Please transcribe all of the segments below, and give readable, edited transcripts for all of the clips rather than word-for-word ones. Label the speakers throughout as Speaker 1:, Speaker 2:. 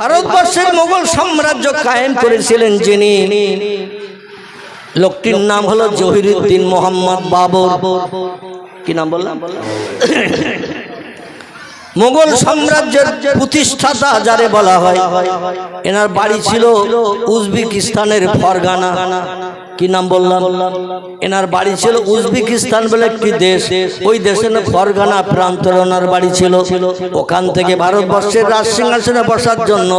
Speaker 1: ভারতবর্ষের মোগল সাম্রাজ্য কায়েম করেছিলেন যিনি, লোকটির নাম হলো জহিরুদ্দিন মোহাম্মদ বাবর। কি নাম বললাম? মোগল সাম্রাজ্যের প্রতিষ্ঠাতা যারে বলা হয়, এনার বাড়ি ছিল উজবেকিস্তানের ফরগানা। কি নাম বললাম? এনার বাড়ি ছিল উজবেকিস্তান বলে একটি দেশ, ওই দেশের ফরগানা প্রান্তরে ওনার বাড়ি ছিল। ওখান থেকে ভারতবর্ষের রাজ সিংহাসনে বসার জন্য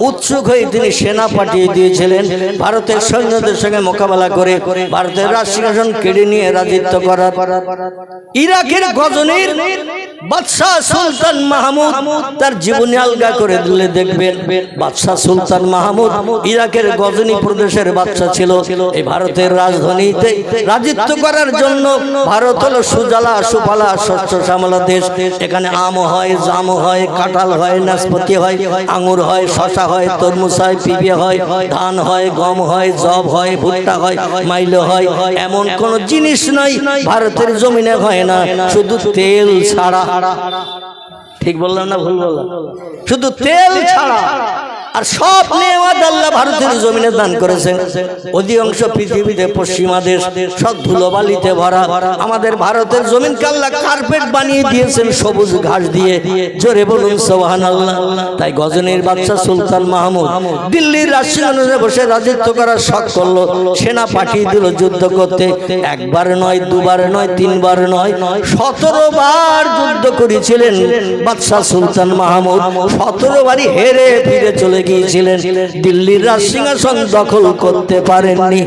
Speaker 1: উৎসুক হয়ে তিনি সেনা পাঠিয়ে দিয়েছিলেন ভারতের সৈন্যদের সঙ্গে মোকাবেলা করে ভারতের রাজ সিংহাসন কেড়ে নিয়ে রাজত্ব করার। ইরাকের গজনির বাদশাহ সুলতান মাহমুদ তার জীবনী আলগা করে দিলে দেখবেন, বাদশাহ সুলতান মাহমুদ ইরাকের গজনি প্রদেশের বাদশাহ ছিল। এই ভারতের রাজধানীতে রাজত্ব করার জন্য, ভারত হলো সুজলা সুফলা শস্য শ্যামলা দেশ। এখানে আম হয়, জাম হয়, কাঁঠাল হয়, নাশপাতি হয়, আঙুর হয়, শশা হয়, তরমুজ হয়, পিঁপে হয়, ধান হয়, গম হয়, জব হয়, ভুট্টা হয়, মাইলো হয়। এমন কোন জিনিস নাই ভারতের জমিনে হয় না, শুধু তেল ছাড়া। ঠিক বললাম না ভুল বললাম? শুধু তেল ছাড়া আর সব নেওয়াজ আল্লাহ ভারতের জমিনে দান করেছেন। অধিকাংশ পৃথিবীতে পশ্চিমা দেশ সব ধুলোবালিতে ভরা, আমাদের ভারতের জমিনকে আল্লাহ কার্পেট বানিয়ে দিয়েছেন সবুজ ঘাস দিয়ে। জোরে বলুন সুবহানাল্লাহ। তাই গজনির বাদশা সুলতান মাহমুদ দিল্লির রাজসিংহাসনে বসে রাজত্ব করার শখ করলো, সেনা পাঠিয়ে দিল যুদ্ধ করতে। একবার নয়, দুবার নয়, তিনবার নয়, 17 বার যুদ্ধ করেছিলেন বাদশা সুলতান মাহমুদ। 17 বারই হেরে ফিরে চলে গিয়েছিলেন, দিল্লির রাজ সিংহাসন দখল করতে পারেননি।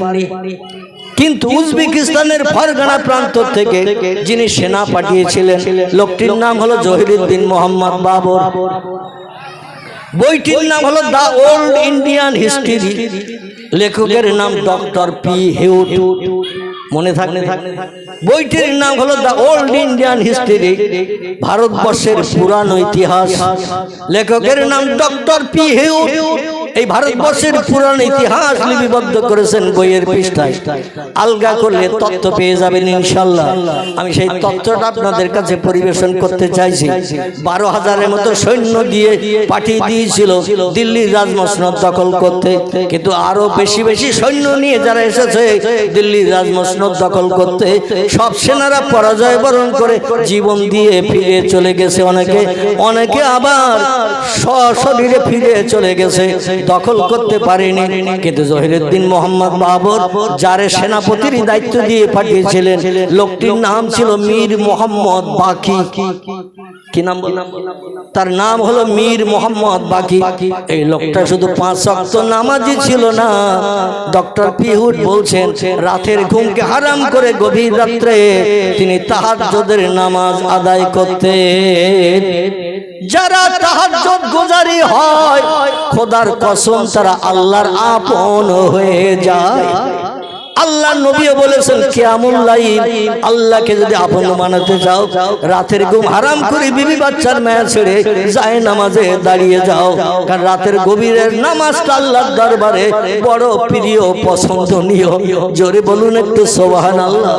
Speaker 1: কিন্তু উজবেকিস্তানের ফরগানা প্রান্ত থেকে যিনি সেনা পাঠিয়েছিলেন, লোকটির নাম হলো জহিরুদ্দিন মোহাম্মদ বাবর। বইটির নাম হলো দ্য ওল্ড ইন্ডিয়ান হিস্ট্রি, লেখকের নাম ডক্টর পি হিউট। মনে থাকলে বইটির নাম হলো দ্য ওল্ড ইন্ডিয়ান হিস্ট্রি, ভারতবর্ষের পুরানো ইতিহাস। লেখকের নাম ডক্টর পি হিউট। এই ভারতবর্ষের পুরানো ইতিহাস লিপিবদ্ধ করেছেন বইয়ের পৃষ্ঠায়। আলগা করলে তথ্য পেয়ে যাবেন ইনশাল্লাহ। আমি সেই তথ্যটা আপনাদের কাছে পরিবেশন করতে চাইছি। 12,000-এর মতো সৈন্য দিয়ে পাঠিয়ে দিয়েছিল দিল্লির রাজমসনদ দখল করতে, কিন্তু আরো বেশি বেশি সৈন্য নিয়ে যারা এসেছে দিল্লির রাজমসনদ দখল করতে, সব সেনারা পরাজয় বরণ করে জীবন দিয়ে ফিরে চলে গেছে। অনেকে আবার সশরীরে ফিরে চলে গেছে, দখল করতে পারেনি। কিন্তু জহিরুদ্দিন মোহাম্মদ বাবর যারে সেনাপতির দায়িত্ব দিয়ে পাঠিয়েছিলেন, লোকটির নাম ছিল মীর মোহাম্মদ বাকি। কি নাম বললাম? তার নাম হলো মীর মোহাম্মদ বাকি। এই লোকটা শুধু 5 ওয়াক্ত নামাজি ছিল না, ডক্টর পিহুট বলছেন রাতের ঘুমকে হারাম করে গভীর রাত্রে তিনি তাহাজ্জুদের নামাজ আদায় করতেন। যারা তাহাজ্জুদ গুজারি হয়, খোদার কসম তারা আল্লাহর আপন হয়ে যায়। আল্লাহ নবীও বলেছেন কিয়ামুল লাইল, আল্লাহকে যদি আপন বানাতে চাও, রাতের ঘুম হারাম করে বিবি বাচ্চার মায়া ছেড়ে যায় নামাজে দাঁড়িয়ে যাও। কারণ রাতের গভীরের নামাজটা আল্লাহর দরবারে বড় প্রিয়, পছন্দনীয়। জোরে বলুন একটু সুবহানাল্লাহ।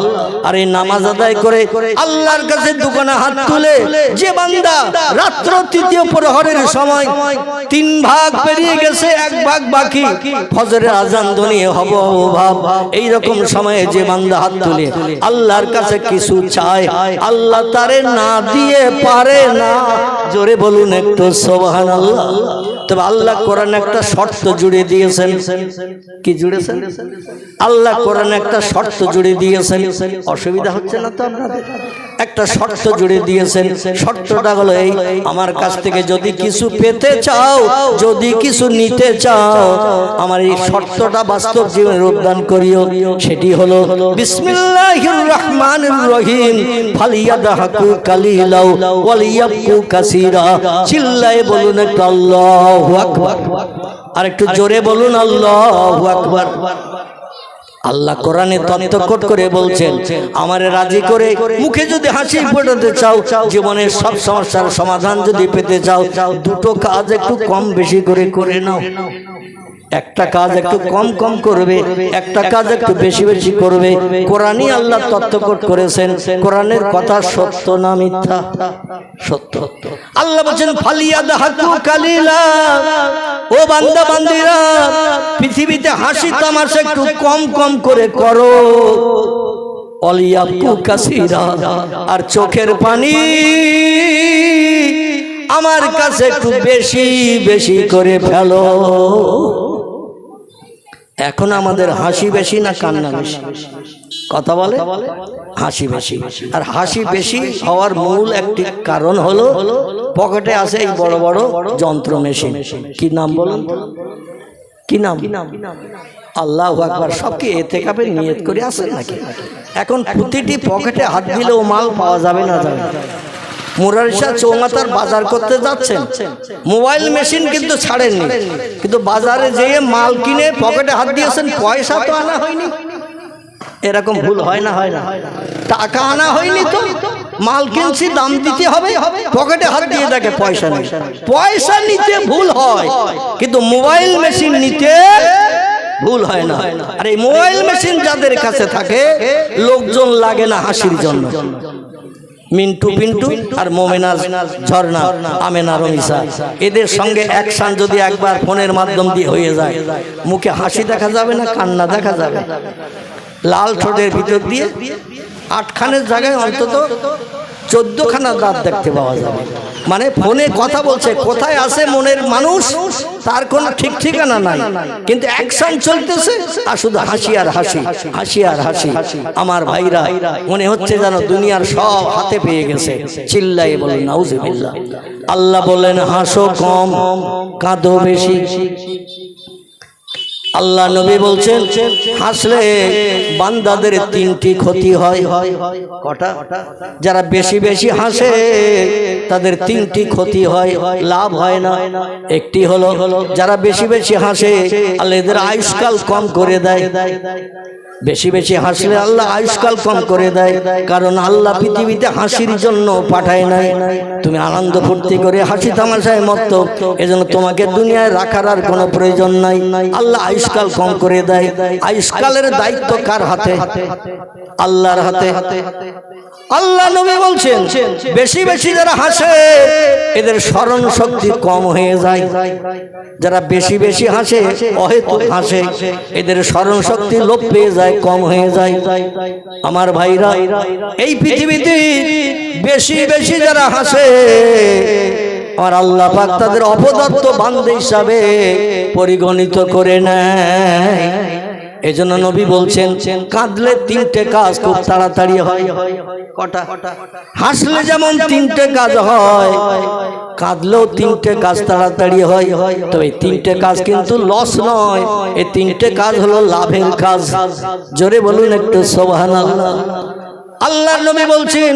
Speaker 1: আর এই নামাজ আদায় করে আল্লাহর কাছে দুখানা হাত তুলে যে বান্দা রাত্র 3য় প্রহরের সময় 3 ভাগ পেরিয়ে গেছে, 1 ভাগ বাকি, ফজরের আজান ধ্বনি হব ভাব, এইরকম সময়ে যে বান্দা হাত তুলে আল্লাহর কাছে কিছু চায়, আল্লাহ তারে না দিয়ে পারে না। জোরে বলুন একটু সুবহানাল্লাহ। তবে আল্লাহ কোরআনে একটা শর্ত জুড়ে দিয়েছেন। কি জুড়েছেন? আল্লাহ কোরআনে একটা শর্ত জুড়ে দিয়েছেন। অসুবিধা হচ্ছে না তো আপনাদের? একটা শর্ত জুড়ে দিয়েছেন। শর্তটা হলো এই, আমার কাছ থেকে যদি কিছু পেতে চাও, যদি কিছু নিতে চাও, আমার এই শর্তটা বাস্তব জীবনে রূপদান করিও। সেটি হলো বিসমিল্লাহির রহমানির রহিম, ফালিয়াদহাকু কালিলাও ওয়ালিয়াবকু কাসীরা। চিল্লায়ে বলুন একটু আল্লাহু আকবার। আর একটু জোরে বলুন আল্লাহু আকবার। আল্লাহ কোরআনে তত্ত্বকট করে বলছেন, আমারে রাজি করে মুখে যদি হাসি ফোটাতে চাও, জীবনের সব সমস্যার সমাধান যদি পেতে চাও, 2টো কাজ একটু কম বেশি করে করে নাও। একটা কাজ একটু কম কম করবে, একটা কাজ একটু বেশি বেশি করবে। কোরআনই আল্লাহ তত্ত্বকট করেছেন। কোরআনের কথা সত্য না মিথ্যা? সত্য। আল্লাহ বলেন ফালিয়াদহাকু কালিলা, বান্দা বান্দিরা, পৃথিবীতে হাসি তামাশা একটু কম কম করে করো। অলিয়াবকু কাসীরা, আর চোখের পানি আমার কাছে একটু বেশি বেশি করে ফেলো। এখন আমাদের হাসি বেশি না কান্না বেশি? কথা বলে হাসি বেশি। আর হাসি বেশি হওয়ার মূল একটি কারণ হলো পকেটে আছে এই বড় বড় যন্ত্র মেশিন। কি নাম বলুন? কি নাম? আল্লাহু আকবার। সব কি এতেকাবের নিয়ত করে আছে নাকি? এখন প্রতিটি পকেটে হাত দিলেও মাল পাওয়া যাবে না যাবে? মুরারিশা চৌমাথার বাজার করতে যাচ্ছেন, মোবাইল মেশিন কিন্তু ছাড়েননি, কিন্তু বাজারে যেয়ে মাল কিনে পকেটে হাত দিয়েছেন, পয়সা তো আনা হয়নি। এরকম ভুল হয় না? হয় না? টাকা আনা হয়নি তো মাল কিনছি, দাম দিতে হবে, পকেটে হাত দিয়ে দেখে পয়সা নেই। পয়সা নিতে ভুল হয়, কিন্তু মোবাইল মেশিন নিতে ভুল হয় না। আর এই মোবাইল মেশিন যাদের কাছে থাকে, লোকজন লাগে না হাসির জন্য। মিন্টু পিন্টু আর মোমেনা ঝর্ণা, আমেনা রমিসা, এদের সঙ্গে অ্যাকশন যদি একবার ফোনের মাধ্যম দিয়ে হয়ে যায়, মুখে হাসি দেখা যাবে না, কান্না দেখা যাবে। লাল ঠোঁটের ভিতর দিয়ে 8খানের জায়গায় অন্তত 14খানা দাঁত দেখতে পাওয়া যাবে। মানে ফোনে কথা বলছে, কোথায় আছে মনের মানুষ তার কোনো ঠিক ঠিকানা নাই, কিন্তু অ্যাকশন চলতেছে আর শুধু হাসি আর হাসি, হাসি আর হাসি। আমার ভাইরা, মনে হচ্ছে যেন দুনিয়ার সব হাতে পেয়ে গেছে। চিল্লাই বলেন নাউজুবিল্লাহ। আল্লাহ বলেন হাসো কম, কাঁদো বেশি। আল্লাহ নবী বলছেন হাসলে বান্দাদের 3টি ক্ষতি হয়। কটা? যারা বেশি বেশি হাসে তাদের 3টি ক্ষতি হয়, লাভ হয় না। একটি হলো যারা বেশি বেশি হাসে আল্লাহ এদের আয়ুষ্কাল কম করে দেয়। বেশি বেশি হাসলে আল্লাহ আয়ুষ্কাল কম করে দেয়, কারণ আল্লাহ পৃথিবীতে হাসির জন্য পাঠায় নাই। তুমি আনন্দ ফুর্তি করে হাসি তামাশায় মত্ত, এজন্য তোমাকে দুনিয়ায় রাখার আর কোনো প্রয়োজন নাই। আল্লাহ আয়ুষ্কাল কম করে দেয়। আয়ুষ্কালের দায়িত্ব কার হাতে? আল্লাহর হাতে। আল্লাহ নবী বলছেন বেশি বেশি যারা হাসে এদের স্মরণ শক্তি কম হয়ে যায়। যারা বেশি বেশি হাসে, অহেতুক হাসে, এদের স্মরণ শক্তি লোপ পেয়ে যায়, কম হয়ে যায়। আমার ভাইরা, এই পৃথিবীতে বেশি বেশি যারা হাসে আর আল্লাহ পাক তাদের অপদার্থ বান্দা হিসাবে পরিগণিত করে নেয়। এজন্য নবী বলছেন কাঁদলে 3টে কাজ খুব তাড়াতাড়ি হয়। কটা? হাসলে যেমন 3টে কাজ হয়, কাঁদলেও 3টে কাজ তাড়াতাড়ি হয়। তবে এই 3টে কাজ কিন্তু লস নয়, এই 3টে কাজ হলো লাভের কাজ। জোরে বলুন একটু সুবহানাল্লাহ। আল্লাহর নবী বলছেন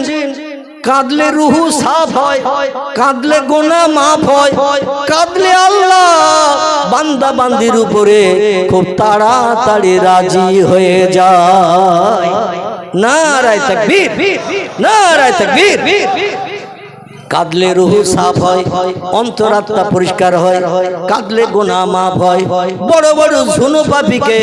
Speaker 1: কাঁদলে রুহু সাফ হয়, কাঁদলে গুনাহ মাফ হয়, কাঁদলে আল্লাহ বান্দা বান্দির উপরে খুব তাড়াতাড়ি রাজি হয়ে যায়। নারায়ে তাকবীর, নারায়ে তাকবীর। কাঁদলে রুহু সাফ হয়, অন্তরাত্মা পরিষ্কার হয়, কাঁদলে গুনাহ মাফ হয়। বড় বড় ঝুনো পাপীকে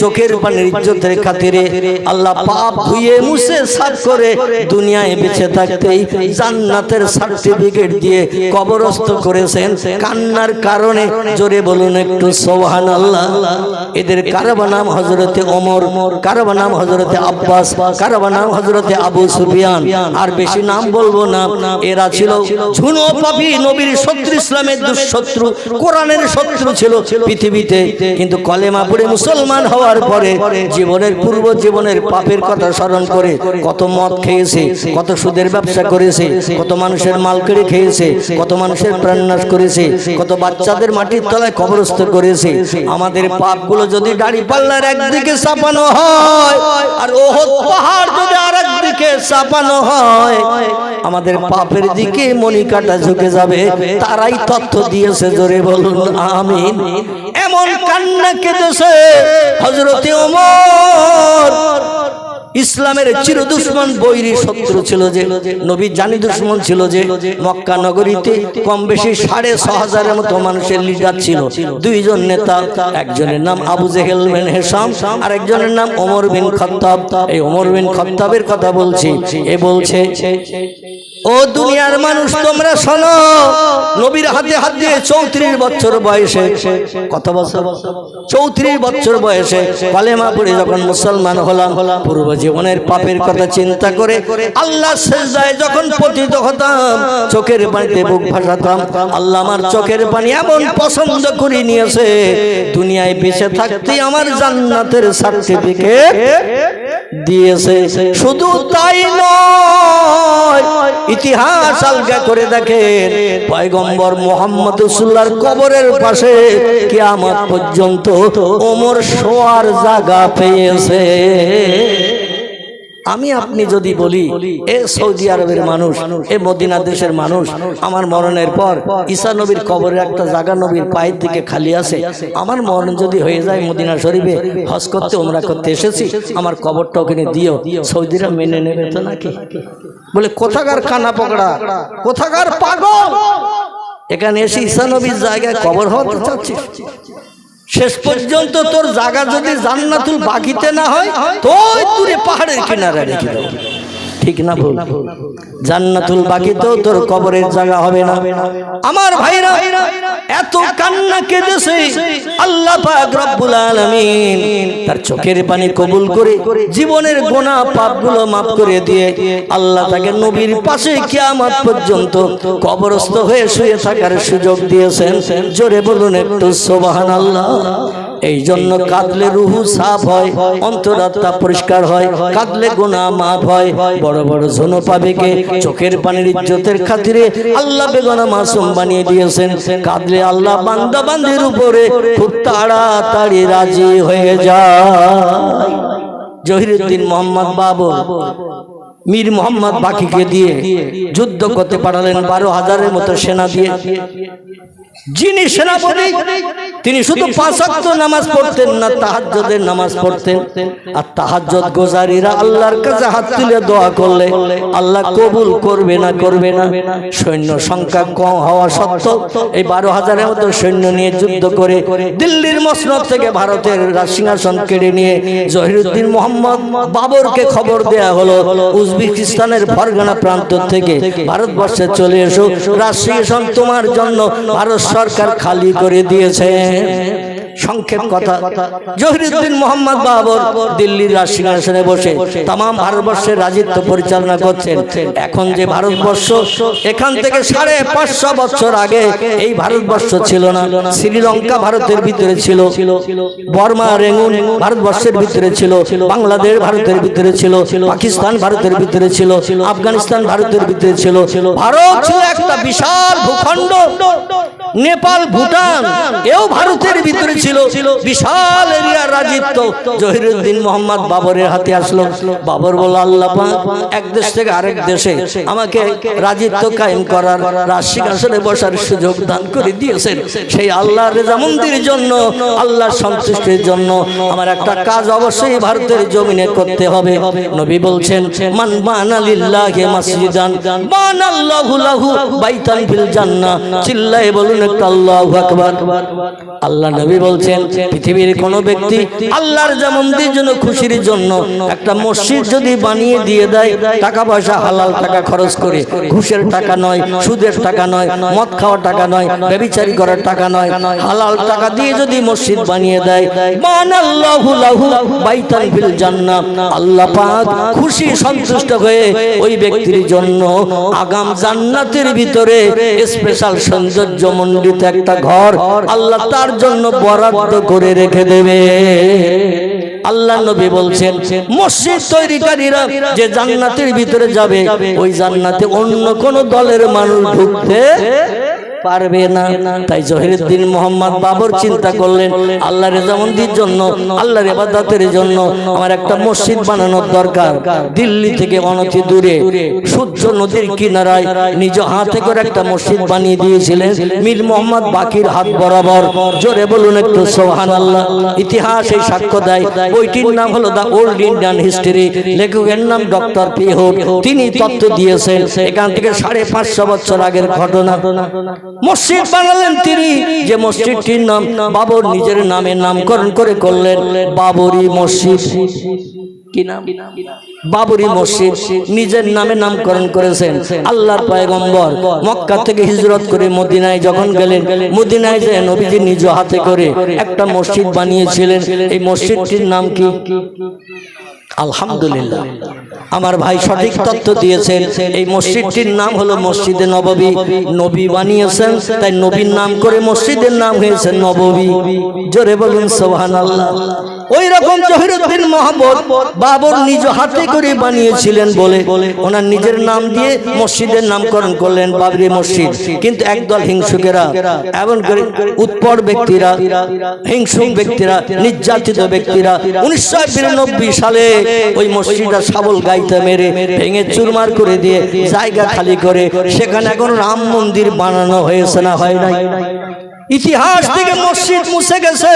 Speaker 1: চোখের পানির ইজ্জতের খাতিরে আল্লাহ পাপ ধুয়ে মুছে সাফ করে দুনিয়ায় বেঁচে থাকতেই জান্নাতের সার্টিফিকেট দিয়ে কবরস্থ করেছেন কান্নার কারণে। জোরে বলুন একটু সুবহানাল্লাহ। এদের কারো নাম হযরতে ওমর, কারো নাম হযরতে আব্বাস, কারো নাম হযরতে আবু সুফিয়ান, আর বেশি নাম বলবো না। এরা ছিল ঝুনো পাপী, নবীর শত্রু, ইসলামের দুঃশত্রু, কোরআনের শত্রু ছিল পৃথিবীতে। কিন্তু কলেমা পড়ে মুসলমান হওয়ার পরে জীবনের পূর্ব জীবনের পাপের কথা স্মরণ করে কত মদ খেয়েছে, কত সুদের ব্যবসা করেছে, কত মানুষের মাল কেড়ে খেয়েছে, কত মানুষের প্রাণনাশ করেছে, কত বাচ্চাদের মাটির তলায় কবরস্থ করেছে। আমাদের পাপগুলো যদি দাড়িপাল্লার একদিকে চাপানো হয় আর ওহদ পাহাড় যদি আরেকদিকে চাপানো হয়, আমাদের পাপের দিকে মনিকাটা ঝুঁকে যাবে। তারাই তথ্য দিয়েছে, জোরে বলুন আমিন। এমন কান্না কেঁদেছে হযরতে ওমর। ইসলামের চির দুশমন, বৈরী শত্রু ছিল যে, নবী জানি দুশমন ছিল যে। মক্কা নগরীতে কম বেশি 6,500 মতো মানুষের লিডার ছিল। 2জন নেতা, একজনের নাম আবু জেহেল বিন হিশাম আর একজনের নাম ওমর বিন খাত্তাব। এই ওমর বিন খাত্তাবের কথা বলছি। এ বলছে ও দুনিয়ার মানুষ তোমরা শোনো, নবীর হাতে হাত দিয়ে 34 বছর বয়সে, কত বছর? 34 বছর বয়সে কালেমা পড়ে যখন মুসলমান হলাম, পূর্ব জীবনের পাপের কথা চিন্তা করে আল্লাহ সিজদায় যখন পতিত হতাম, চোখের পানিতে বুক ভাসাতাম। আল্লাহ আমার চোখের পানি এমন পছন্দ করে নিয়েছে, দুনিয়ায় বেঁচে থাকতেই আমার জান্নাতের সার্টিফিকেট দিয়েছে। শুধু তাই নয়, ইতিহাস আলগা করে দেখেন, পয়গম্বর মুহাম্মদ রাসূলুল্লাহর কবরের পাশে কিয়ামত পর্যন্ত ওমর শোয়ার জায়গা পেয়েছে। আমি আপনি যদি বলি এ সৌদি আরবের মানুষ, এ মদিনা দেশের মানুষ, আমার মরণের পর ঈসা নবীর কবরের একটা জায়গা নবীর পায়ের দিকে খালি আছে, আমার মরণ যদি হয়ে যায় মদিনা শরীফে হজ করতে উমরা করতে এসেছি, আমার কবরটা ওখানে দিও, সৌদিরা মেনে নেবে তো নাকি? বলে কোথাকার কানা পকড়া, কোথাকার পাগল, এখানে এসে ঈসা নবীর জায়গায় কবর হতে চাচ্ছিস? শেষ পর্যন্ত তোর জায়গা যদি জান্নাতুল বাকিতে না হয় তো দূরে পাহাড়ের কিনারে রেখে দাও, ঠিক না ভুল? জান্নাতুল বাকিতেও তোর কবরের জায়গা হবে না। আমার ভাইরা এত কান্না কেঁদেছে, আল্লাহ পাক রব্বুল আলামিন তার চোখের পানি কবুল করে জীবনের গুনাহ পাপগুলো মাফ করে দিয়ে আল্লাহ তাকে নবীর পাশে কিয়ামত পর্যন্ত কবরস্থ হয়ে শুয়ে থাকার সুযোগ দিয়েছেন। জোরে বলুন একটু সুবহানাল্লাহ। এই জন্য কাঁদলে রুহু সাফ হয়, অন্তরাত্মা পরিষ্কার হয়, কাঁদলে গুনাহ মাফ হয়। বড় বড় জনপাবেকে চোখের পানির ইজ্জতের খাতিরে আল্লাহ বেগুনাহ মাসুম বানিয়ে দিয়েছেন। কাঁদলে আল্লাহ বান্দা বান্দির উপরে খুব তাড়াতাড়ি রাজি হয়ে যায়। জহিরুদ্দিন মোহাম্মদ বাবর মীর মোহাম্মদ বাকিকে দিয়ে যুদ্ধ করতে পাঠালেন 12,000-এর মতো সেনা দিয়ে। যিনি সেনাপতি তিনি শুধু 5 ওয়াক্ত নামাজ পড়তেন না, তাহাজ্জুদের নামাজ পড়তেন। আর তাহাজ্জুদ গোজারিরা আল্লাহর কাছে হাত তুলে দোয়া করলে আল্লাহ কবুল করবে না, করবে না। সৈন্য সংখ্যা কম হওয়া সত্ত্বেও এই 12,000-এর মতো সৈন্য নিয়ে যুদ্ধ করে দিল্লির মসনদ থেকে ভারতের রাজসিংহাসন কেড়ে নিয়ে জহিরুদ্দিন মোহাম্মদ বাবরকে খবর দেয়া হলো, উজবেকিস্তানের ফরগানা প্রান্ত থেকে ভারতবর্ষে চলে এসো, রাজসিংহাসন তোমার জন্য ভারত সরকার খালি করে দিয়েছে। সংক্ষেপ কথা, জহিরুদ্দিন মোহাম্মদ বাবর দিল্লির রাজসিংহাসনে বসে তাম ভারতবর্ষের রাজত্ব পরিচালনা করছেন। এখন যে ভারতবর্ষ, এখান থেকে 550 বছর আগে এই ভারতবর্ষ ছিল না। শ্রীলঙ্কা ভারতের ভিতরে ছিল, বর্মা রেঙ্গুন ভারতবর্ষের ভিতরে ছিল, বাংলাদেশ ভারতের ভিতরে ছিল, পাকিস্তান ভারতের ভিতরে ছিল, আফগানিস্তান ভারতের ভিতরে ছিল। ভারত ছিল একটা বিশাল ভূখণ্ড। নেপাল, ভুটান এও ভারতের ভিতরে ছিল, বিশাল এরিয়ার রাজত্ব জহিরুদ্দিন মোহাম্মদ বাবরের হাতে আসলো। বাবর বলল, আল্লাহ পাক এক দেশ থেকে আরেক দেশে আমাকে রাজত্ব কায়েম করার, রাজসিংহাসনে বসার সুযোগ দান করে দিয়েছেন। সেই আল্লাহর রেজামন্দির জন্য, আল্লাহর সন্তুষ্টির জন্য আমার একটা কাজ অবশ্যই ভারতের জমিনে করতে হবে। নবী বলছেন, মান বানা লিল্লাহি মাসজিদান বানাল্লাহু লাহু বাইতান ফিল জান্নাহ। চিল্লায়ে বলুন একটা আল্লাহু আকবার। আল্লাহ নবী বলছেন, পৃথিবীর কোন ব্যক্তি আল্লাহর জামন্দির জন্য, খুশির জন্য একটা মসজিদ যদি বানিয়ে দিয়ে দেয়, টাকা পয়সা হালাল টাকা খরচ করে, ঘুষের টাকা নয়, সুদের টাকা নয়, মদ খাওয়ার টাকা নয়, ব্যভিচারী করার টাকা নয়, হালাল টাকা দিয়ে যদি মসজিদ বানিয়ে দেয়, বানাল্লাহু লাহু বাইতান ফিল জান্নাহ, আল্লাহ পাক খুশি সন্তুষ্ট হয়ে ওই ব্যক্তির জন্য আগাম জান্নাতের ভিতরে স্পেশাল সৌন্দর্যমণ্ডিত একটা ঘর আল্লাহ তার জন্য বরাদ্দ করে রেখে দেবে। আল্লাহ নবী বলছেন, মসজিদ তৈরিকারীরা যে জান্নাতের ভিতরে যাবে, ওই জান্নাতে অন্য কোন দলের মানুষ ঢুকতে পারবে না। তাই জহিরুদ্দিন মোহাম্মদ বাবর চিন্তা করলেন, আল্লাহর রেজামন্দির জন্য, আল্লাহর ইবাদতের জন্য আমার একটা মসজিদ বানানোর দরকার। দিল্লি থেকে অনতি দূরে সূর্য নদীর কিনারায় নিজ হাতে করে একটা মসজিদ বানিয়ে দিয়েছিলেন মীর মোহাম্মদ বাকির হাত বরাবর। জোরে বলুন একটু সুবহানাল্লাহ। ইতিহাস এই সাক্ষ্য দেয়। বইটির নাম হলো দ্য ওল্ড ইন্ডিয়ান হিস্ট্রি, লেখকের নাম ডক্টর পি হোপ। তিনি তত্ত্ব দিয়েছেন এখান থেকে 550 বছর আগের ঘটনা। মসজিদ বানালেন তিনি, যে মসজিদটির নাম বাবর নিজের নামে নামকরণ করে করলেন বাবরি মসজিদ। কি নাম? বাবরি মসজিদ নিজের নামে নামকরণ করেছেন। আল্লাহর পয়গম্বর মক্কা থেকে হিজরত করে মদিনায় যখন গেলেন, মদিনায় যে নবীজি নিজ হাতে করে একটা মসজিদ বানিয়েছিলেন। এই মসজিদটির নাম কি? আলহামদুলিল্লাহ, আমার ভাই সঠিক তথ্য দিয়েছেন। এই মসজিদটির নাম হলো মসজিদে নববী। নবী বানিয়েছেন, তাই নবীর নাম করে মসজিদের নাম হয়েছে নববী। জোরে বলুন সুবহানাল্লাহ। ওই রকম জহিরুদ্দিন মোহাম্মদ বাবর নিজ হাতে করে বানিয়েছিলেন বলে ওনার নিজের নাম দিয়ে মসজিদের নামকরণ করলেন বাবরি মসজিদ। কিন্তু একদল হিংসুকেরা, এমন করে উৎপট ব্যক্তিরা, হিংসুক ব্যক্তিরা, নির্যাতিত ব্যক্তিরা 1992 সালে ওই মসজিদটা শাবল গাইতে মেরে ভেঙে চুরমার করে দিয়ে জায়গা খালি করে সেখানে এখন রাম মন্দির বানানো হয়েছে না হয় নাই? ইতিহাস থেকে মসজিদ মুছে গেছে,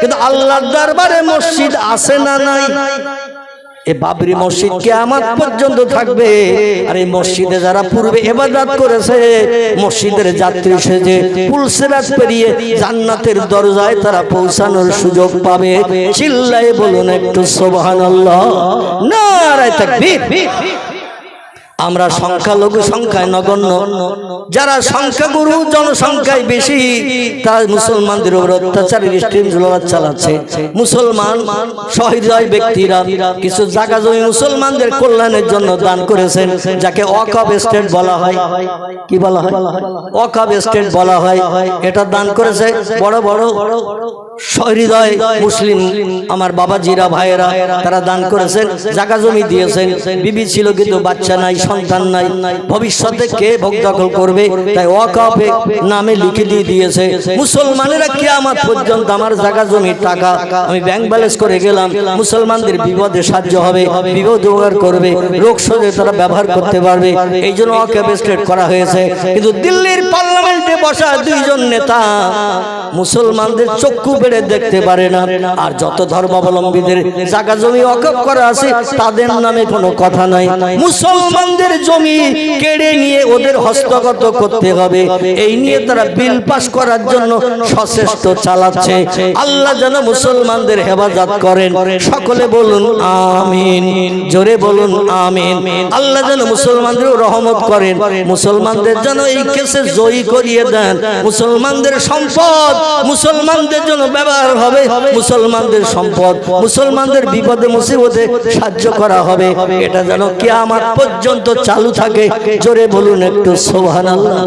Speaker 1: কিন্তু আল্লাহর দরবারে মসজিদ আছে না নাই? এই বাবরি মসজিদ কিয়ামত পর্যন্ত থাকবে। আর এই মসজিদে যারা পূর্বে ইবাদত করেছে, মসজিদের যাত্রী সেজে পুলসিরাত পেরিয়ে জান্নাতের দরজায় তারা পৌঁছানোর সুযোগ পাবে। চিল্লায়ে বলুন একটু সুবহানাল্লাহ, নারায়ে তাকবীর। আমরা সংখ্যালঘু সংখ্যায় নগণ্য, যারা সংখ্যাগুরু জনসংখ্যায় বেশি, তারা মুসলমানদের উপর অত্যাচারের স্ট্রিম চালাচ্ছে। মুসলমান সহৃদয় ব্যক্তিরা কিছু জায়গা জমি মুসলমানদের কল্যাণের জন্য দান করেছেন, যাকে ওয়াকফ এস্টেট বলা হয়। কি বলা হয়? ওয়াকফ এস্টেট বলা হয়। এটা দান করেছে বড় বড় সহৃদয় মুসলিম আমার বাবাজিরা, ভাইয়েরা, তারা দান করেছেন, জায়গা জমি দিয়েছেন। বিবি ছিল কিন্তু বাচ্চা নাই, সন্তান নাই, ভবিষ্যতে কে ভোগ দখল করবে, তাই ওয়াকফ নামে লিখে দিয়ে দিয়েছে। মুসলমানেরা কিয়ামত পর্যন্ত আমার জায়গা জমি টাকা আমি ব্যাংক ব্যালেন্স করে গেলাম, মুসলমানদের বিপদে সাহায্য হবে, বিপদ উপকার করবে, রোগ শোকে তারা ব্যবহার করতে পারবে। এই জন্য ওয়াকফ এস্টেট করা হয়েছে। কিন্তু দিল্লির পার্লামেন্টে বসা দুইজন নেতা মুসলমানদের চক্ষু বেড়ে দেখতে পারে না। আর যত ধর্মাবলম্বীদের জায়গা জমি ওয়াকফ করা আছে তাদের নামে কোনো কথা নাই। মুসলমানদের জমি কেড়ে নিয়ে ওদের হস্তগত করতে হবে, এই নিয়ে তারা বিল পাস করার জন্য সচেষ্ট চালাচ্ছে। আল্লাহ যেন মুসলমানদের হেফাজত করেন, সকলে বলুন আমিন, জোরে বলুন আমিন। আল্লাহ যেন মুসলমানদের রহমত করেন, মুসলমানদের যেন এই কেসে জয়ী করিয়ে দেন। মুসলমানদের সম্পদ মুসলমানদের জন্য ব্যবহার হবে, মুসলমানদের সম্পদ মুসলমানদের বিপদে মুসিবতে সাহায্য করা হবে। এটা যেন কিয়ামত পর্যন্ত চালু থাকে। জোরে বলুন একটু সুবহানাল্লাহ।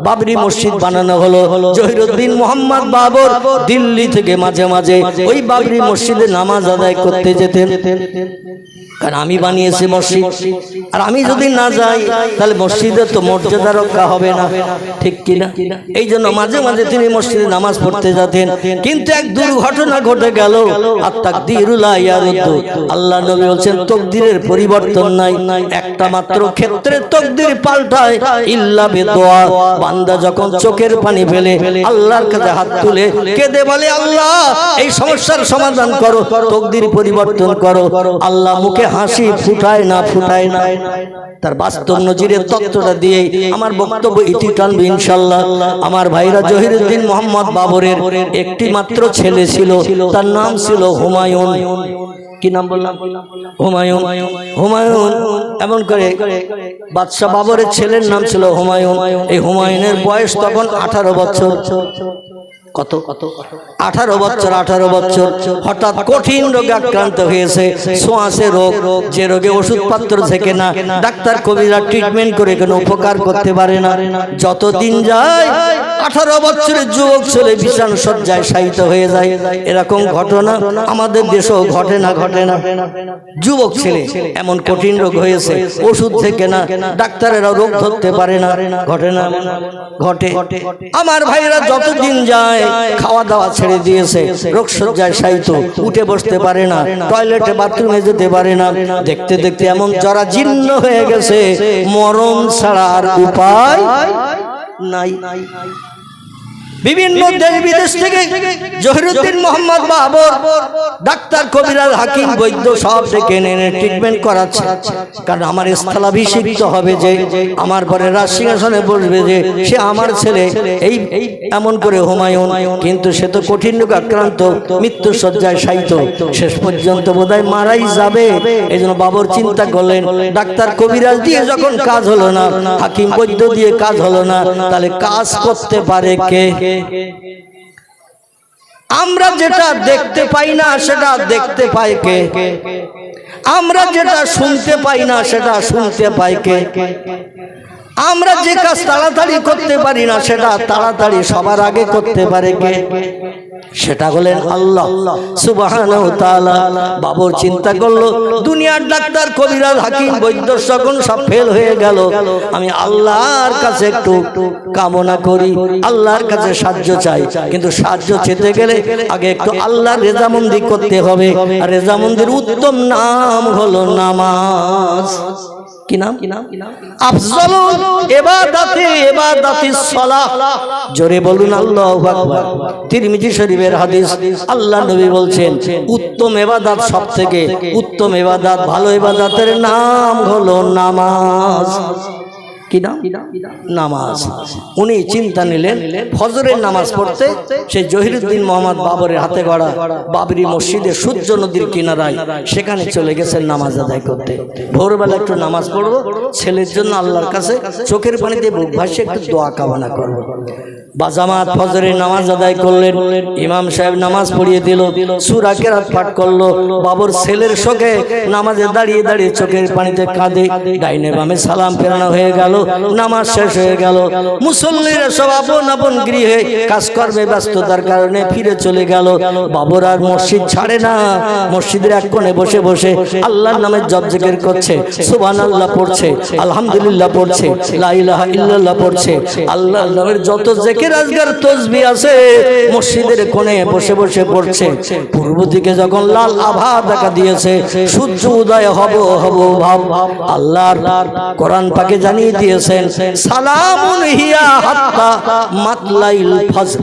Speaker 1: বাবরি মসজিদ বানানো হলো। জহিরুদ্দিন মোহাম্মদ বাবর দিল্লি থেকে মাঝে মাঝে ওই বাবরি মসজিদে নামাজ আদায় করতে যেতেন। কারণ আমি বানিয়েছি মসজিদ, আর আমি যদি না যাই তাহলে মসজিদের তো মর্যাদা রক্ষা হবে না, ঠিক কিনা? এই জন্য মাঝে মাঝে তিনি মসজিদে নামাজ পড়তে যেতেন। কিন্তু এক দুর্ঘটনা ঘটে গেল। আর তাকদীরু লা ইয়ারুদ্দু, আল্লাহ নবী বলেন তকদিরের পরিবর্তন নাই, একটা মাত্র ক্ষেত্রে তকদির পাল্টায়, ইল্লা বিদুআ। বান্দা যখন চোখের পানি ফেলে আল্লাহর কাছে হাত তুলে কেঁদে বলে আল্লাহ এই সমস্যার সমাধান করো, তকদির পরিবর্তন করো, আল্লাহ মুখে হাসি ফুটায় না, ফুটায় না। তার বাস্তব নজিরের তত্ত্বটা দিয়ে আমার বক্তব্য ইতি টানবে ইনশাআল্লাহ। আমার ভাইরা, জহিরুদ্দিন মোহাম্মদ বাবরের একটি মাত্র ছেলে ছিল, তার নাম ছিল হুমায়ুন। কি নাম বললাম? হুমায়ুন। হুমায়ুন এমন করে বাদশাহ বাবরের ছেলের নাম ছিল হুমায়ুন। এই হুমায়ুনের বয়স তখন 18 বছর। কত? 18 বছর। 18 বছর হঠাৎ কঠিন রোগে আক্রান্ত হয়েছে, ছোঁয়াচে রোগ, যে রোগে ওষুধপত্র থেকে না, ডাক্তার কবিরা ট্রিটমেন্ট করে কোনো উপকার করতে পারে না। যত দিন যায় 18 বছরের যুবক ছেলে বিছানা সজ্জায় শায়িত হয়ে যায়। এরকম ঘটনা আমাদের দেশেও ঘটে না? ঘটে না? যুবক ছেলে এমন কঠিন রোগ হয়েছে, ওষুধ থেকে না, ডাক্তারেরা রোগ ধরতে পারে না, ঘটে না? ঘটে। আমার ভাইরা, যত দিন যায় খাওয়া দাওয়া ছেড়ে দিয়েছে, রোগ সজ্জায় শায়িত, উঠে বসতে পারে না, টয়লেটে বাথরুমে যেতে পারে না। দেখতে দেখতে এমন জরা জীর্ণ হয়ে গেছে, মরণ ছাড়া আর উপায় নাই। বিভিন্ন দেশ বিদেশ থেকে জহিরুদ্দিন মোহাম্মদ বাবর ডাক্তার কবিরাজ হাকিম বৈদ্য সব ডেকে এনে ট্রিটমেন্ট করাচ্ছে। কারণ আমার স্থলাভিষিক্ত হবে, যে আমার পরে রাজসিংহাসনে বসবে, যে সে আমার ছেলে, এই এমন করে হুমায়ুন। কিন্তু সে তো কঠিন রোগে আক্রান্ত, মৃত্যু শয্যায় শায়িত, শেষ পর্যন্ত বোধহয় মারাই যাবে। এই জন্য বাবর চিন্তা করলেন, ডাক্তার কবিরাজ দিয়ে যখন কাজ হলো না, হাকিম বৈদ্য দিয়ে কাজ হলো না, তাহলে কাজ করতে পারে কে? আমরা যেটা দেখতে পাই না সেটা দেখতে পাই কে? আমরা যেটা শুনতে পাই না সেটা শুনতে পাই কে? আমরা যে কাজ তাড়াতাড়ি করতে পারি না সেটা তাড়াতাড়ি সবার আগে করতে পারে কে? সেটা হলেন আল্লাহ সুবহানাহু ওয়া তাআলা। বাবর চিন্তা করলো, দুনিয়ার ডাক্তার কবিরাজ হাকিম বৈদ্য সকল সব ফেল হয়ে গেল, আমি আল্লাহর কাছে একটু কামনা করি, আল্লাহর কাছে সাহায্য চাই। কিন্তু সাহায্য চেতে গেলে আগে একটু আল্লাহর রেজামন্দি করতে হবে। আর রেজামন্দির উত্তম নাম হলো নামাজ। কি নাম? আফজালুল ইবাদাতি ইবাদাতিস সালাহ। জোরে বলুন আল্লাহু আকবার। তিরমিজি শরীফের হাদিস, আল্লাহ নবী বলছেন উত্তম ইবাদত, সবথেকে উত্তম ইবাদত, ভালো ইবাদতের নাম হলো নামাজ। কি নাম? নামাজ। উনি চিন্তা নিলেন ফজরের নামাজ পড়তে সেই জহিরুদ্দিন মোহাম্মদ বাবরের হাতে গড়া বাবরি মসজিদে সূর্য নদীর কিনারায় সেখানে চলে গেছেন নামাজ আদায় করতে। ভোরবেলা একটু নামাজ পড়বো, ছেলের জন্য আল্লাহর কাছে চোখের পানিতে বুক ভাসিয়ে একটু দোয়া কামনা করবো। বাজামাত ফজরের নামাজ আদায় করলেন, ইমাম সাহেব নামাজ পড়িয়ে দিল, সূরা কেরাত পাঠ করলো। বাবর ছেলের শোকে নামাজে দাঁড়িয়ে দাঁড়িয়ে চোখের পানিতে কাঁদে। ডাইনে বামে সালাম ফেরানো হয়ে গেল, নামাজ শেষ হয়ে গেল। মুসল্লিরা সব আপন আপন গৃহে কাজকর্মে ব্যস্ততার কারণে ফিরে চলে গেল। বাবর আর মসজিদ ছাড়ে না, মসজিদের এক কোণে বসে বসে আল্লাহর নামে জপ জিকির করছে, সুবহানাল্লাহ পড়ছে, আলহামদুলিল্লাহ পড়ছে, লা ইলাহা ইল্লাল্লাহ পড়ছে। আল্লাহর নামের যত জিকির আজকার তসবিহ আছে মসজিদের কোণে বসে বসে পড়ছে। পূর্ব দিকে যখন লাল আভা দেখা দিয়েছে, সূর্য উদয় হব ভাব, আল্লাহর কোরআন পাকে জানিয়ে দিয়েছেন সালামুন হিয়া হাত্তা মাতলাইল ফজর।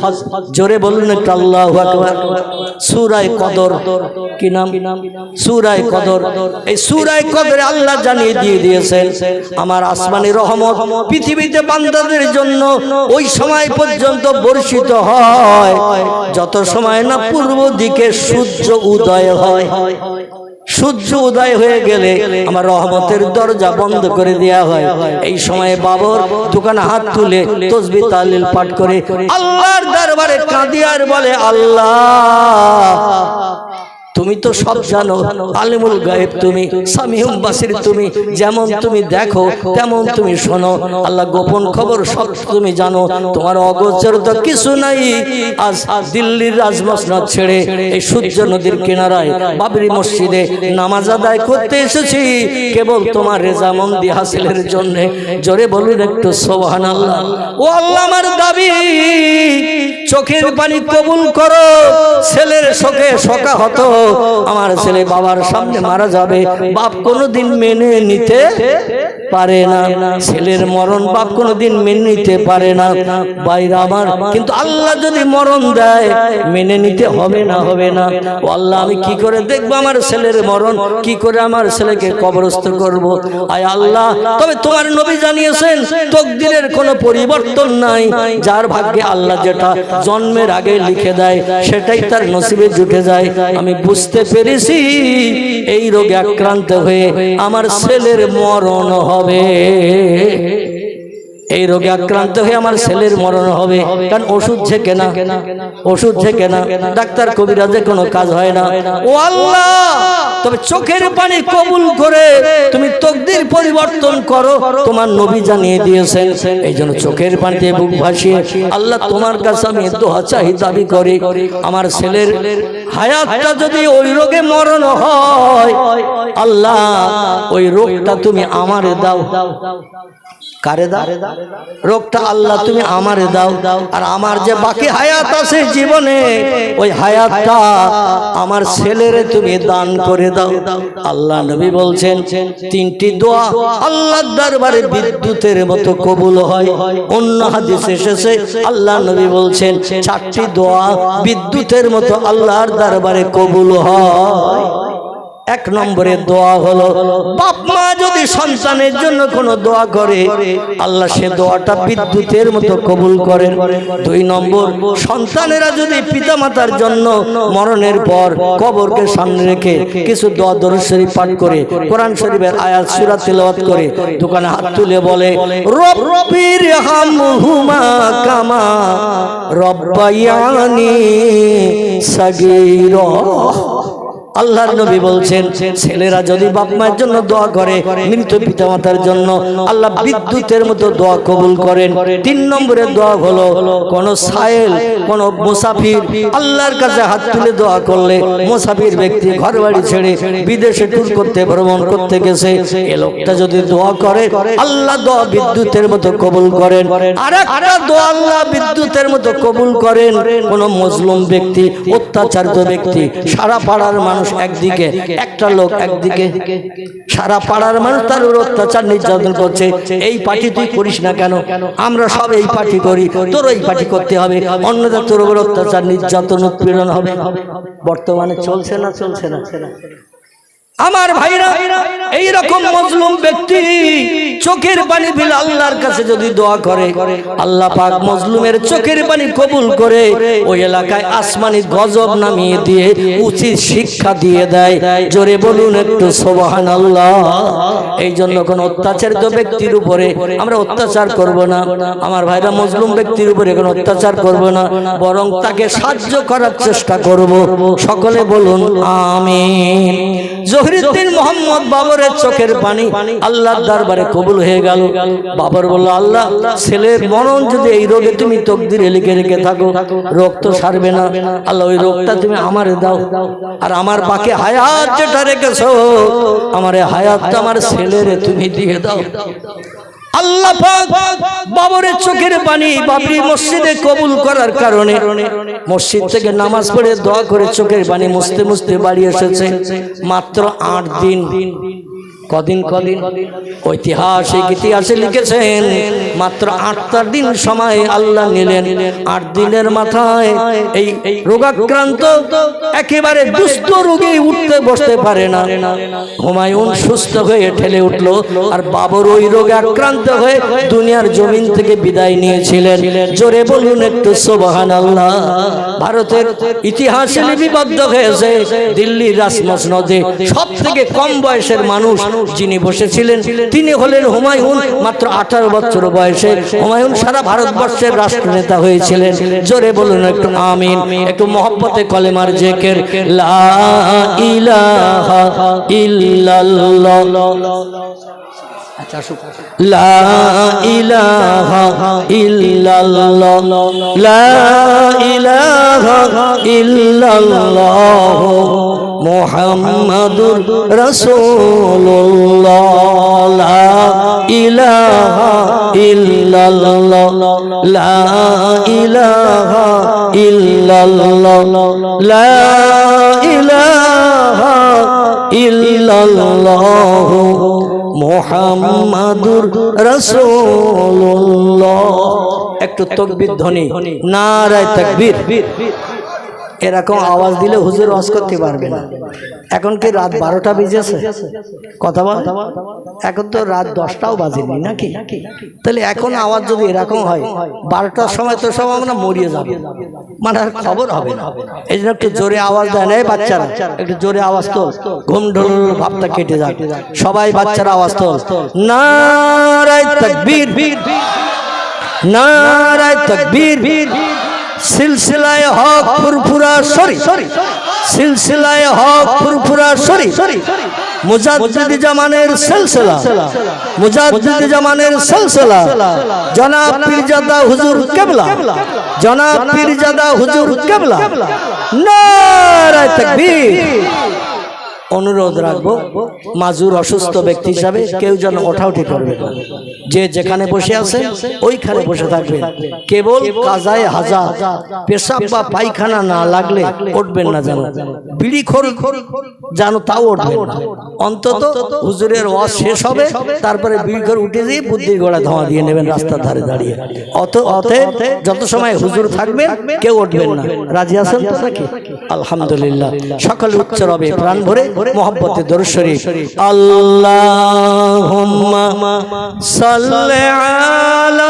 Speaker 1: জোরে বলুন একটু আল্লাহু আকবার। সূরা কদর। কি নাম? সূরা কদর। এই সূরা কদরে আল্লাহ জানিয়ে দিয়ে দিয়েছেন আমার আসমানি রহমত পৃথিবীতে বান্দাদের জন্য ওই সময় পর্যন্ত বর্ষিত হয় যত সময় না পূর্ব দিকে সূর্য উদয় হয়। সূর্য উদয় হয়ে গেলে আমার রহমতের দরজা বন্ধ করে দেয়া হয়। এই সময়ে বাবর দোকানে হাত তুলে তাসবিহ তাহলিল পাঠ করে আল্লাহর দরবারে কাঁদে আর বলে, আল্লাহ তুমি তো সব জানো, আলিমুল গায়েব তুমি, সামিউল বাসির তুমি, যেমন তুমি দেখো তেমন তুমি শোনো। আল্লাহ গোপন খবর সব তুমি জানো, তোমার অগোচর তো কিছু নাই। আজ দিল্লির রাজমসনদ ছেড়ে এই সূর্য নদীর কিনারায় বাবরি মসজিদে নামাজ আদায় করতে এসেছি কেবল তোমার রেজামন্দি হাসিলের জন্য। জোরে বলুন একটু সুবহানাল্লাহ। ও আল্লাহ, আমার দাবি চোখের পানি কবুল করো। ছেলের শোকে শোকাহত আমার ছেলে বাবার সামনে মারা যাবে, বাপ কোনোদিন মেনে নিতে পারে না। ছেলের মরণ বাপ কোনোদিন মেনে নিতে পারে না বাইরা আমার। কিন্তু আল্লাহ যদি মরণ দেয় মেনে নিতে হবে না, হবে না। ও আল্লাহ, আমি কি করে দেখবো আমার ছেলের মরণ, কি করে আমার ছেলেকে কবরস্থ করব? আয় আল্লাহ, তবে তোমার নবী জানিয়েছেন তকদিরের কোনো পরিবর্তন নাই। যার ভাগ্যে আল্লাহ যেটা জন্মের আগে লিখে দেয় সেটাই তার নসিবে জুটে যায়। আমি বুঝতে পেরেছি এই রোগে আক্রান্ত হয়ে আমার ছেলের মরণ হবে। এই রোগে আক্রান্ত হয়ে আমার ছেলের মরণ হবে। কারণ ওষুধ ঝেঁকে না, ওষুধ ঝেঁকে না, ডাক্তার কবিরাজে কোনো কাজ হয় না। ও আল্লাহ, তবে চোখের পানি কবুল করে তুমি তকদির পরিবর্তন করো, তোমার নবী জানিয়ে দিয়েছেন। এই জন্য চোখের পানিতে বুক ভাসিয়ে আল্লাহ তোমার কাছে আমি দোয়া চাই, দাবি করি আমার ছেলের হায়াতটা যদি ওই রোগে মরণ হয়, আল্লাহ ওই রোগটা তুমি আমারে দাও। কারে দাও? রোগটা আল্লাহ তুমি আমারে দাও, আর আমার যে বাকি হায়াত আছে জীবনে, ওই হায়াতটা আমার ছেলেরে তুমি দান করে দাও। আল্লাহ নবী বলছেন তিনটি দোয়া আল্লাহর দরবারে বিদ্যুতের মতো কবুল হয়। অন্য হাদিসে এসেছে আল্লাহ নবী বলছেন চারটি দোয়া বিদ্যুতের মতো আল্লাহর দরবারে কবুল হয়। এক নম্বরের দোয়া হলো বাপ মা যদি সন্তানের জন্য কোনো দোয়া করে আল্লাহ সে দোয়াটা বিদ্যুতের মতো কবুল করেন। দুই নম্বর, সন্তানেরা যদি পিতামাতার জন্য মরণের পর কবরকে সামনে রেখে কিছু দোয়া দরুদ শরীফ পাঠ করে, কোরআন শরীফের আয়াত সূরা তেলাওয়াত করে দোকানে হাত তুলে বলে রব্বির হামহুমা কামা রব্বায়ানি সাগীরা। আল্লাহর নবী বলছেন ছেলেরা যদি বাপ মায়ের জন্য দোয়া করে, মৃত পিতামাতার জন্য আল্লাহ বিদ্যুতের মতো দোয়া কবুল করেন। তিন নম্বরের দোয়া হলো কোন সায়েল, কোন মুসাফির আল্লাহর কাছে হাত তুলে দোয়া করলে, মুসাফির ব্যক্তি ঘর বাড়ি ছেড়ে বিদেশে ট্যুর করতে ভ্রমণ করতে গেছে, এ লোকটা যদি দোয়া করে আল্লাহ দোয়া বিদ্যুতের মতো কবুল করেন। আর একটা দোয়া আল্লাহ বিদ্যুতের মতো কবুল করেন কোন মজলুম ব্যক্তি, অত্যাচারিত ব্যক্তি, সারা পাড়ার মানুষ একদিকে, একটা লোক একদিকে, সারা পাড়ার মানুষ তার অত্যাচার নির্যাতন করছে, এই পার্টি তুই করিস না কেন, আমরা সব এই পার্টি করি, তোর এই পার্টি করতে হবে, অন্যদের তোর উপর অত্যাচার নির্যাতন উৎপীড়ন হবে। বর্তমানে চলছে না? চলছে না? আমার ভাইরা, এইরকম মজলুম ব্যক্তি চোখের পানি ফেলে আল্লাহর কাছে যদি দোয়া করে, আল্লাহ পাক মজলুমের চোখের পানি কবুল করে ওই এলাকায় আসমানি গজব নামিয়ে দিয়ে উচিত শিক্ষা দিয়ে দেয়। জোরে বলুন একটু সুবহানাল্লাহ। এই জন্য কোন অত্যাচারিত ব্যক্তির উপরে আমরা অত্যাচার করব না। আমার ভাইরা, মজলুম ব্যক্তির উপরে কোনো অত্যাচার করব না, বরং তাকে সাহায্য করার চেষ্টা করব। সকলে বলুন আমিন। জহিরুদ্দিন মোহাম্মদ বাবরের চোখের পানি আল্লাহর দরবারে কবুল হয়ে গেল। বাবর বলল, আল্লাহ ছেলের মরণ যদি এই রোগে তুমি তকদিরে লিখে রেখে থাকো, রোগ তো সারবে না, আল্লাহ ওই রোগটা তুমি আমারে দাও, আর আমার বাকি হায়াত যেটা রেখেছো আমার হায়াতটা আমার ছেলেরে তুমি দিয়ে দাও। আল্লাহ পাক বাবরের চোখের পানি বাবরি মসজিদে কবুল করার কারণে মসজিদ থেকে নামাজ পড়ে দোয়া করে চোখের পানি মুছতে মুছতে বাড়ি এসেছে মাত্র 8 দিন। কদিন? ঐতিহাসিক ইতিহাসে লিখেছেন মাত্র 8টা দিন সময় আল্লাহ নিলেন। 8 দিনের মাথায় এই রোগাক্রান্ত একেবারে দুস্থ রোগী উঠতে বসতে পারে না, হুমায়ুন সুস্থ হয়ে ঠেলে উঠলো, আর বাবর ওই রোগে আক্রান্ত হয়ে দুনিয়ার জমিন থেকে বিদায় নিয়েছিলেন। জোরে বলুন একটু সুবহানাল্লাহ। ভারতের ইতিহাসে লিপিবদ্ধ হয়েছে দিল্লির রাজমসনদে সব থেকে কম বয়সের মানুষ যিনি বসেছিলেন তিনি হলেন হুমায়ুন। মাত্র 18 বছর বয়সে হুমায়ুন সারা ভারতবর্ষের রাষ্ট্রনেতা হয়েছিলেন। জোরে বলুন একটু আমিন। একটু মহব্বতে কলেমার জিকির, লা ইলাহা ইল্লাল্লাহ, লা ইলাহা ইল্লাল্লাহ, লা ইলাহা ইল্লাল্লাহ, মুহাম্মাদুর রাসূলুল্লাহ, লা ইলাহা ইল্লাল্লাহ, লা ইলাহা ইল্লাল্লাহ, লা ইলাহা ইল্লাল্লাহ, মুহাম্মাদুর রাসূলুল্লাহ। একটু তাকবীর ধ্বনি, নারায়ে তাকবীর। এরকম আওয়াজ দিলে হুজুর ওয়াজ করতে পারবে না। এখন কি রাত 12টা বেজেছে? কথা বল, এখন তো রাত 10টাও বাজেনি নাকি? তাহলে এখন আওয়াজ যদি এরকম হয় 12টার সময় তো সব আমরা মরিয়ে যাবো, মানে আর খবর হবে না। এই জন্য একটু জোরে আওয়াজ দেয় না বাচ্চারা, একটু জোরে আওয়াজ তোল, ঘুম ঢোল ভাবটা কেটে যাক। সবাই বাচ্চারা আওয়াজ তোল, নারায়ে তাকবীর, নারায়ে তাকবীর। সিলসিলায়ে হক ফুরফুরা শরী, সিলসিলায়ে হক ফুরফুরা শরী, মুজাদ্দিদ জামানের সিলসিলা, মুজাদ্দিদ জামানের সিলসিলা, জনাব পীরজাদা হুজুর কিবলা, জনাব পীরজাদা হুজুর কিবলা। নারায়ে তাকবীর। অনুরোধ রাখবো, মাজুর অসুস্থ ব্যক্তি হিসাবে কেউ যেন ওঠাউঠি করবে না, যে যেখানে বসে আছেন ওইখানে বসে থাকবেন। কেবল কাজায়ে হাজা, পেশাব বা পায়খানা না লাগলে উঠবেন না, যেন বিড়িখোর যেন তাও উঠবেন না। অন্তত হুজুরের ওয়াজ শেষ হবে, তারপরে বিড়িখোর উঠে দিয়ে বুদ্ধির গোড়া ধোঁয়া দিয়ে নেবেন রাস্তার ধারে দাঁড়িয়ে। অতএব যত সময় হুজুর থাকবেন কেউ উঠবেন না। রাজি আছেন তো নাকি? আলহামদুলিল্লাহ। সকল উচ্চ রবে প্রাণ ভরে মোহাব্বতে দরুদ শরীফ। আল্লাহুম্মা সাল্লি আলা